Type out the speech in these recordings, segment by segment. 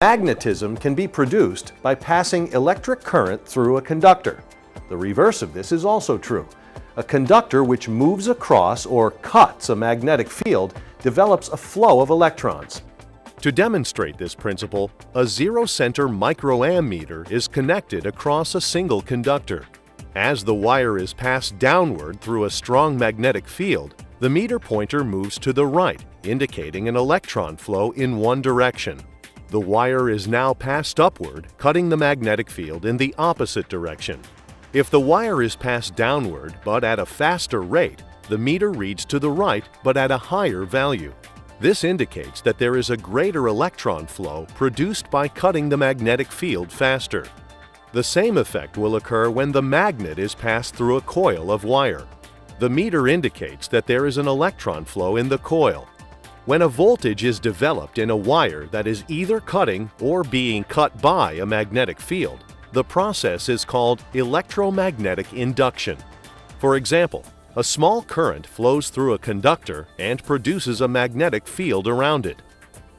Magnetism can be produced by passing electric current through a conductor. The reverse of this is also true. A conductor which moves across or cuts a magnetic field develops a flow of electrons. To demonstrate this principle, a zero-center microammeter is connected across a single conductor. As the wire is passed downward through a strong magnetic field, the meter pointer moves to the right, indicating an electron flow in one direction. The wire is now passed upward, cutting the magnetic field in the opposite direction. If the wire is passed downward but at a faster rate, the meter reads to the right but at a higher value. This indicates that there is a greater electron flow produced by cutting the magnetic field faster. The same effect will occur when the magnet is passed through a coil of wire. The meter indicates that there is an electron flow in the coil. When a voltage is developed in a wire that is either cutting or being cut by a magnetic field, the process is called electromagnetic induction. For example, a small current flows through a conductor and produces a magnetic field around it.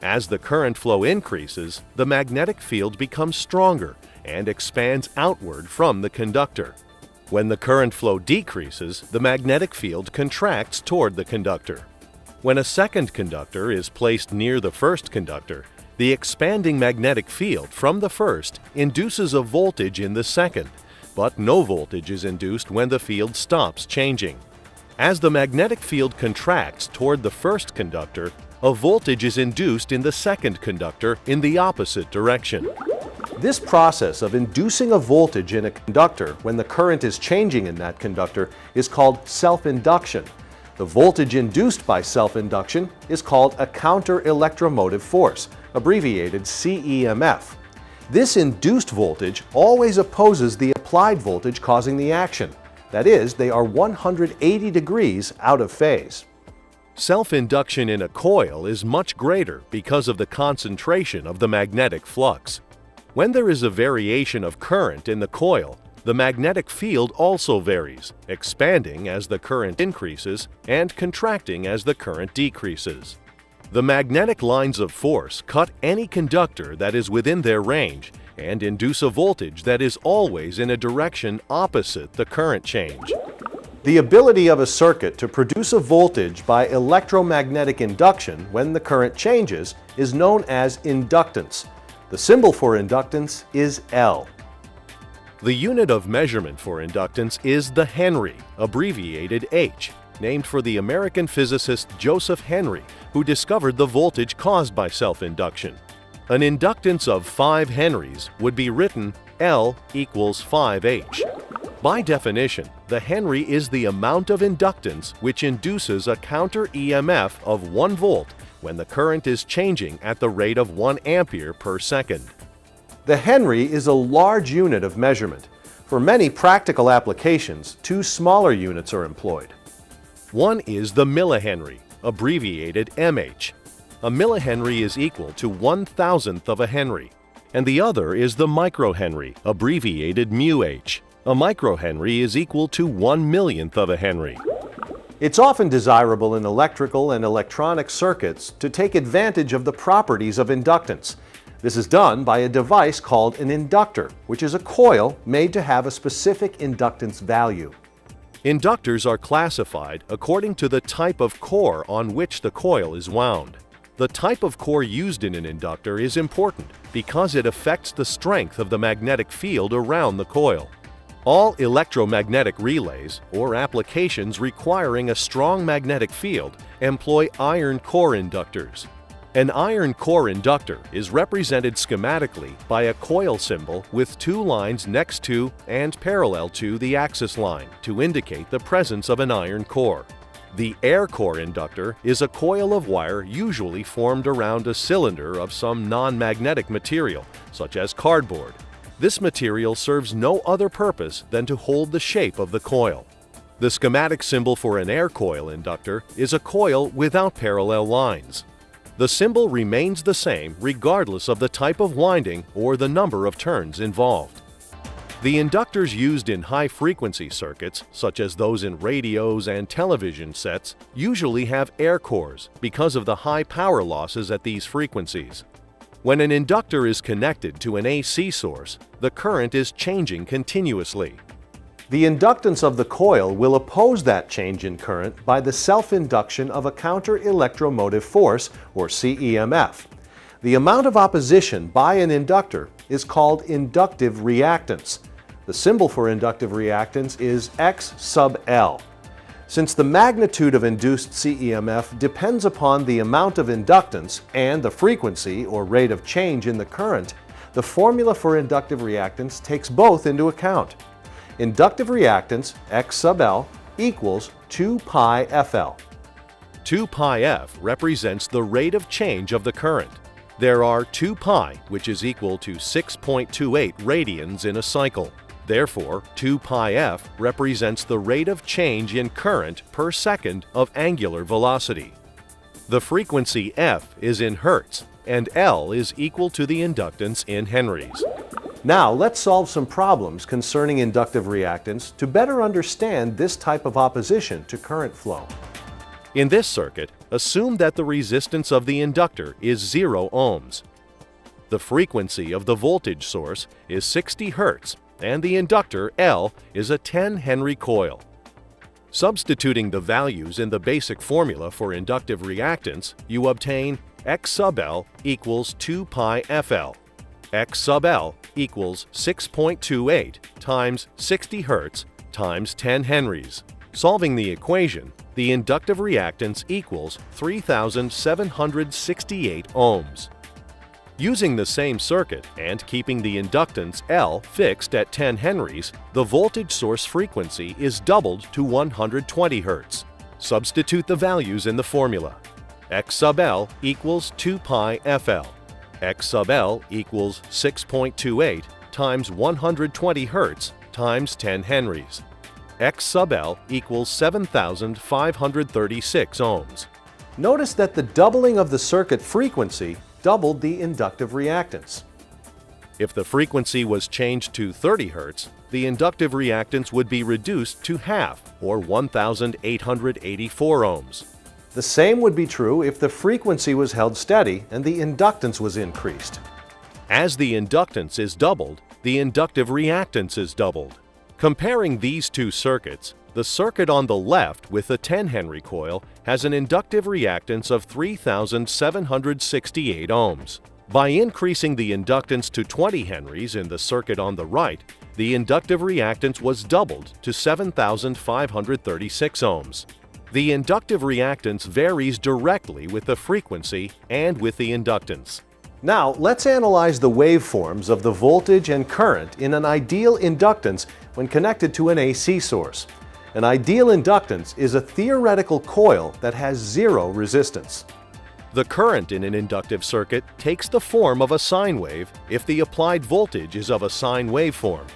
As the current flow increases, the magnetic field becomes stronger and expands outward from the conductor. When the current flow decreases, the magnetic field contracts toward the conductor. When a second conductor is placed near the first conductor, the expanding magnetic field from the first induces a voltage in the second, but no voltage is induced when the field stops changing. As the magnetic field contracts toward the first conductor, a voltage is induced in the second conductor in the opposite direction. This process of inducing a voltage in a conductor when the current is changing in that conductor is called self-induction. The voltage induced by self-induction is called a counter-electromotive force, abbreviated CEMF. This induced voltage always opposes the applied voltage causing the action. That is, they are 180 degrees out of phase. Self-induction in a coil is much greater because of the concentration of the magnetic flux. When there is a variation of current in the coil, the magnetic field also varies, expanding as the current increases and contracting as the current decreases. The magnetic lines of force cut any conductor that is within their range and induce a voltage that is always in a direction opposite the current change. The ability of a circuit to produce a voltage by electromagnetic induction when the current changes is known as inductance. The symbol for inductance is L. The unit of measurement for inductance is the Henry, abbreviated H, named for the American physicist Joseph Henry, who discovered the voltage caused by self-induction. An inductance of 5 Henrys would be written L equals 5H. By definition, the Henry is the amount of inductance which induces a counter EMF of 1 volt when the current is changing at the rate of 1 ampere per second. The Henry is a large unit of measurement. For many practical applications, 2 smaller units are employed. One is the millihenry, abbreviated mH. A millihenry is equal to 1,000th of a henry. And the other is the microhenry, abbreviated μh. A microhenry is equal to 1/1,000,000th of a henry. It's often desirable in electrical and electronic circuits to take advantage of the properties of inductance. This is done by a device called an inductor, which is a coil made to have a specific inductance value. Inductors are classified according to the type of core on which the coil is wound. The type of core used in an inductor is important because it affects the strength of the magnetic field around the coil. All electromagnetic relays, or applications requiring a strong magnetic field, employ iron core inductors. An iron core inductor is represented schematically by a coil symbol with 2 lines next to and parallel to the axis line to indicate the presence of an iron core. The air core inductor is a coil of wire usually formed around a cylinder of some non-magnetic material, such as cardboard. This material serves no other purpose than to hold the shape of the coil. The schematic symbol for an air coil inductor is a coil without parallel lines. The symbol remains the same regardless of the type of winding or the number of turns involved. The inductors used in high-frequency circuits, such as those in radios and television sets, usually have air cores because of the high power losses at these frequencies. When an inductor is connected to an AC source, the current is changing continuously. The inductance of the coil will oppose that change in current by the self-induction of a counter-electromotive force, or CEMF. The amount of opposition by an inductor is called inductive reactance. The symbol for inductive reactance is X sub L. Since the magnitude of induced CEMF depends upon the amount of inductance and the frequency or rate of change in the current, the formula for inductive reactance takes both into account. Inductive reactance, X sub L, equals 2 pi FL. 2 pi F represents the rate of change of the current. There are 2 pi, which is equal to 6.28 radians in a cycle. Therefore, 2 pi F represents the rate of change in current per second of angular velocity. The frequency F is in Hertz, and L is equal to the inductance in Henrys. Now, let's solve some problems concerning inductive reactance to better understand this type of opposition to current flow. In this circuit, assume that the resistance of the inductor is 0 ohms. The frequency of the voltage source is 60 Hz, and the inductor L is a 10 Henry coil. Substituting the values in the basic formula for inductive reactance, you obtain X sub L equals 2 pi FL. X sub L equals 6.28 times 60 Hz times 10 Henrys. Solving the equation, the inductive reactance equals 3,768 ohms. Using the same circuit and keeping the inductance L fixed at 10 Henrys, the voltage source frequency is doubled to 120 Hz. Substitute the values in the formula. X sub L equals 2 pi FL. X sub L equals 6.28 times 120 Hz times 10 Henrys. X sub L equals 7,536 ohms. Notice that the doubling of the circuit frequency doubled the inductive reactance. If the frequency was changed to 30 Hz, the inductive reactance would be reduced to half, or 1,884 ohms. The same would be true if the frequency was held steady and the inductance was increased. As the inductance is doubled, the inductive reactance is doubled. Comparing these two circuits, the circuit on the left with the 10 Henry coil has an inductive reactance of 3,768 ohms. By increasing the inductance to 20 Henrys in the circuit on the right, the inductive reactance was doubled to 7,536 ohms. The inductive reactance varies directly with the frequency and with the inductance. Now, let's analyze the waveforms of the voltage and current in an ideal inductance when connected to an AC source. An ideal inductance is a theoretical coil that has zero resistance. The current in an inductive circuit takes the form of a sine wave if the applied voltage is of a sine waveform.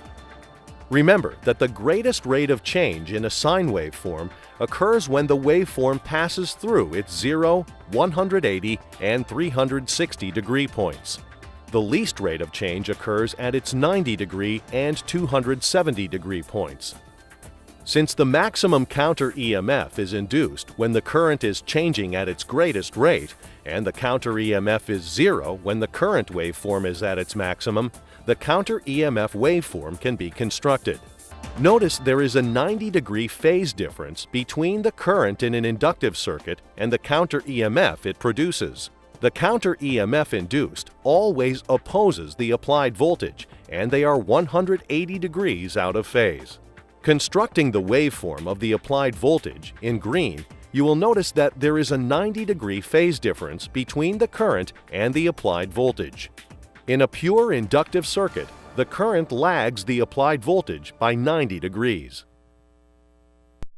Remember that the greatest rate of change in a sine waveform occurs when the waveform passes through its 0, 180, and 360 degree points. The least rate of change occurs at its 90 degree and 270 degree points. Since the maximum counter EMF is induced when the current is changing at its greatest rate, and the counter EMF is 0 when the current waveform is at its maximum, the counter EMF waveform can be constructed. Notice there is a 90-degree phase difference between the current in an inductive circuit and the counter EMF it produces. The counter EMF induced always opposes the applied voltage, and they are 180 degrees out of phase. Constructing the waveform of the applied voltage in green, you will notice that there is a 90-degree phase difference between the current and the applied voltage. In a pure inductive circuit, the current lags the applied voltage by 90 degrees.